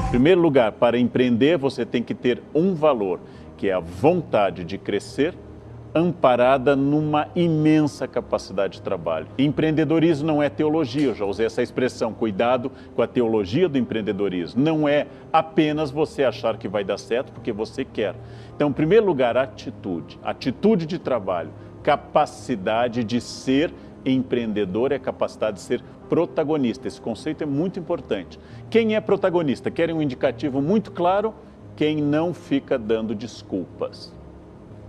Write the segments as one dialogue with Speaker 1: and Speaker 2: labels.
Speaker 1: Em primeiro lugar, para empreender, você tem que ter um valor, que é a vontade de crescer, amparada numa imensa capacidade de trabalho. Empreendedorismo não é teologia, eu já usei essa expressão, cuidado com a teologia do empreendedorismo. Não é apenas você achar que vai dar certo porque você quer. Então, em primeiro lugar, atitude de trabalho, capacidade de ser empreendedor é a capacidade de ser protagonista. Esse conceito é muito importante. Quem é protagonista? Querem um indicativo muito claro? Quem não fica dando desculpas.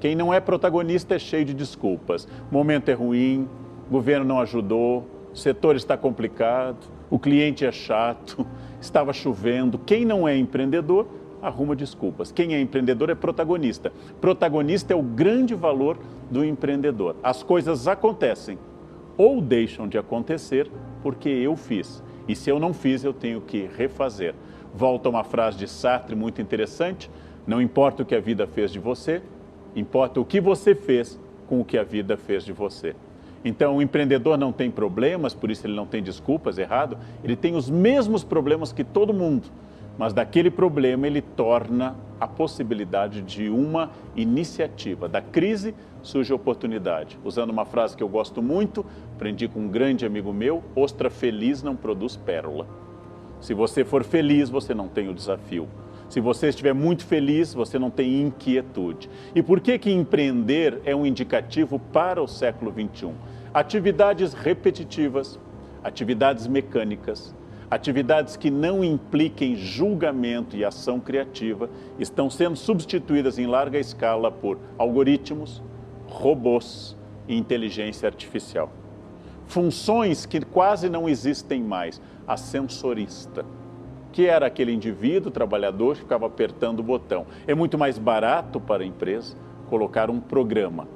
Speaker 1: Quem não é protagonista é cheio de desculpas. O momento é ruim, o governo não ajudou, o setor está complicado, o cliente é chato, estava chovendo. Quem não é empreendedor, arruma desculpas. Quem é empreendedor é protagonista. Protagonista é o grande valor do empreendedor. As coisas acontecem ou deixam de acontecer porque eu fiz. E se eu não fiz, eu tenho que refazer. Volta uma frase de Sartre muito interessante: não importa o que a vida fez de você, importa o que você fez com o que a vida fez de você. Então, o empreendedor não tem problemas, por isso ele não tem desculpas, errado. Ele tem os mesmos problemas que todo mundo, mas daquele problema ele torna a possibilidade de uma iniciativa. Da crise surge a oportunidade. Usando uma frase que eu gosto muito, aprendi com um grande amigo meu: ostra feliz não produz pérola. Se você for feliz, você não tem o desafio. Se você estiver muito feliz, você não tem inquietude. E por que empreender é um indicativo para o século XXI? Atividades repetitivas, atividades mecânicas, atividades que não impliquem julgamento e ação criativa estão sendo substituídas em larga escala por algoritmos, robôs e inteligência artificial. Funções que quase não existem mais. Ascensorista, que era aquele indivíduo trabalhador que ficava apertando o botão. É muito mais barato para a empresa colocar um programa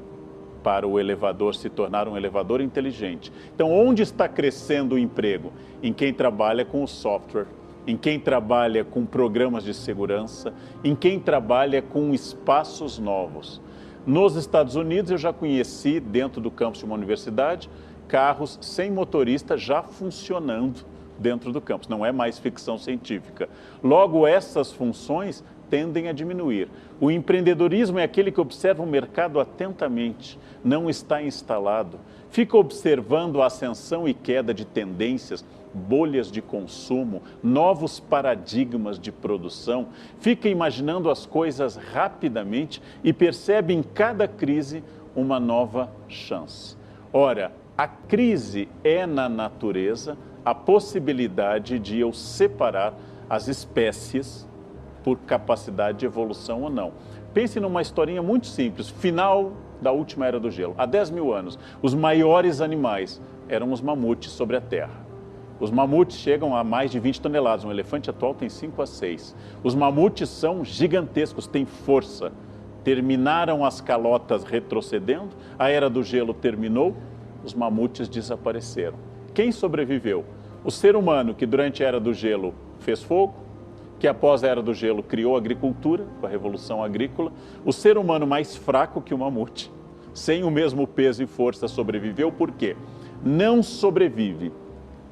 Speaker 1: para o elevador se tornar um elevador inteligente. Então, onde está crescendo o emprego? Em quem trabalha com o software, em quem trabalha com programas de segurança, em quem trabalha com espaços novos. Nos Estados Unidos, eu já conheci, dentro do campus de uma universidade, carros sem motorista já funcionando dentro do campus. Não é mais ficção científica. Logo, essas funções tendem a diminuir. O empreendedorismo é aquele que observa o mercado atentamente, não está instalado, fica observando a ascensão e queda de tendências, bolhas de consumo, novos paradigmas de produção, fica imaginando as coisas rapidamente e percebe em cada crise uma nova chance. Ora, a crise é, na natureza, a possibilidade de eu separar as espécies por capacidade de evolução ou não. Pense numa historinha muito simples, final da última era do gelo. Há 10 mil anos, os maiores animais eram os mamutes sobre a Terra. Os mamutes chegam a mais de 20 toneladas, um elefante atual tem 5 a 6. Os mamutes são gigantescos, têm força. Terminaram as calotas retrocedendo, a era do gelo terminou, os mamutes desapareceram. Quem sobreviveu? O ser humano que durante a Era do Gelo fez fogo, que após a Era do Gelo criou a agricultura, com a Revolução Agrícola. O ser humano mais fraco que o mamute, sem o mesmo peso e força, sobreviveu. Por quê? Não sobrevive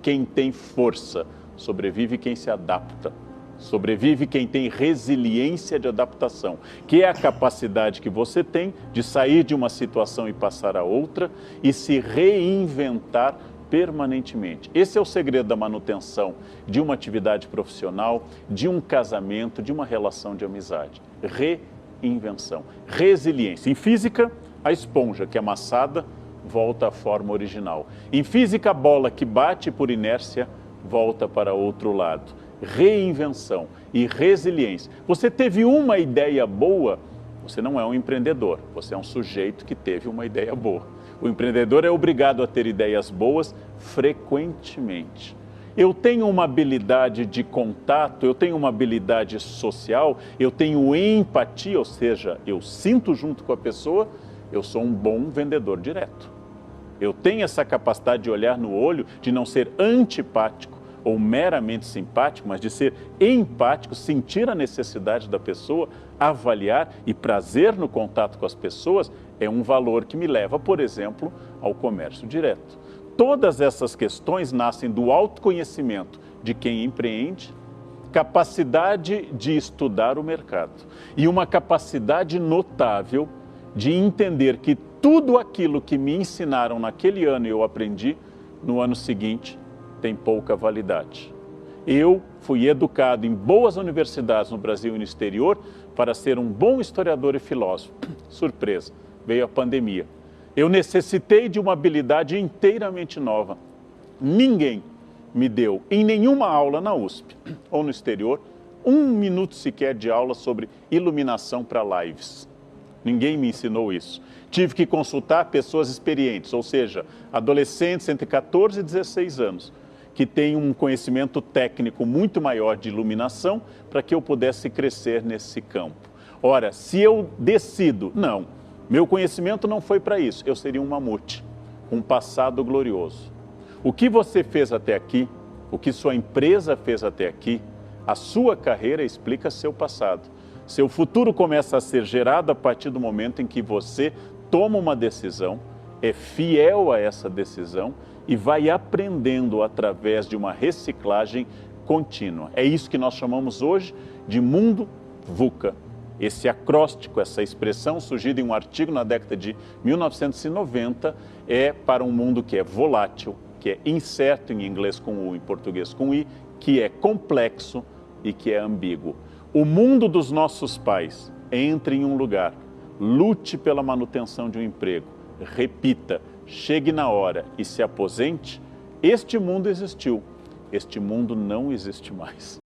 Speaker 1: quem tem força, sobrevive quem se adapta. Sobrevive quem tem resiliência de adaptação, que é a capacidade que você tem de sair de uma situação e passar a outra e se reinventar permanentemente. Esse é o segredo da manutenção de uma atividade profissional, de um casamento, de uma relação de amizade. Reinvenção, resiliência. Em física, a esponja que é amassada volta à forma original. Em física, a bola que bate por inércia volta para outro lado. Reinvenção e resiliência. Você teve uma ideia boa, você não é um empreendedor, você é um sujeito que teve uma ideia boa. O empreendedor é obrigado a ter ideias boas frequentemente. Eu tenho uma habilidade de contato, eu tenho uma habilidade social, eu tenho empatia, ou seja, eu sinto junto com a pessoa, eu sou um bom vendedor direto. Eu tenho essa capacidade de olhar no olho, de não ser antipático ou meramente simpático, mas de ser empático, sentir a necessidade da pessoa, avaliar, e prazer no contato com as pessoas é um valor que me leva, por exemplo, ao comércio direto. Todas essas questões nascem do autoconhecimento de quem empreende capacidade de estudar o mercado e uma capacidade notável de entender que tudo aquilo que me ensinaram naquele ano e eu aprendi, no ano seguinte tem pouca validade. Eu fui educado em boas universidades no Brasil e no exterior para ser um bom historiador e filósofo. Surpresa, veio a pandemia. Eu necessitei de uma habilidade inteiramente nova. Ninguém me deu, em nenhuma aula na USP ou no exterior, 1 minuto sequer de aula sobre iluminação para lives. Ninguém me ensinou isso. Tive que consultar pessoas experientes, ou seja, adolescentes entre 14 e 16 anos, que têm um conhecimento técnico muito maior de iluminação para que eu pudesse crescer nesse campo. Ora, se eu decido, não, meu conhecimento não foi para isso, eu seria um mamute, um passado glorioso. O que você fez até aqui, o que sua empresa fez até aqui, a sua carreira explica seu passado. Seu futuro começa a ser gerado a partir do momento em que você toma uma decisão, é fiel a essa decisão e vai aprendendo através de uma reciclagem contínua. É isso que nós chamamos hoje de mundo VUCA. Esse acróstico, essa expressão surgida em um artigo na década de 1990, é para um mundo que é volátil, que é incerto em inglês com U, em português com I, que é complexo e que é ambíguo. O mundo dos nossos pais, entre em um lugar, lute pela manutenção de um emprego, repita, chegue na hora e se aposente. Este mundo existiu, este mundo não existe mais.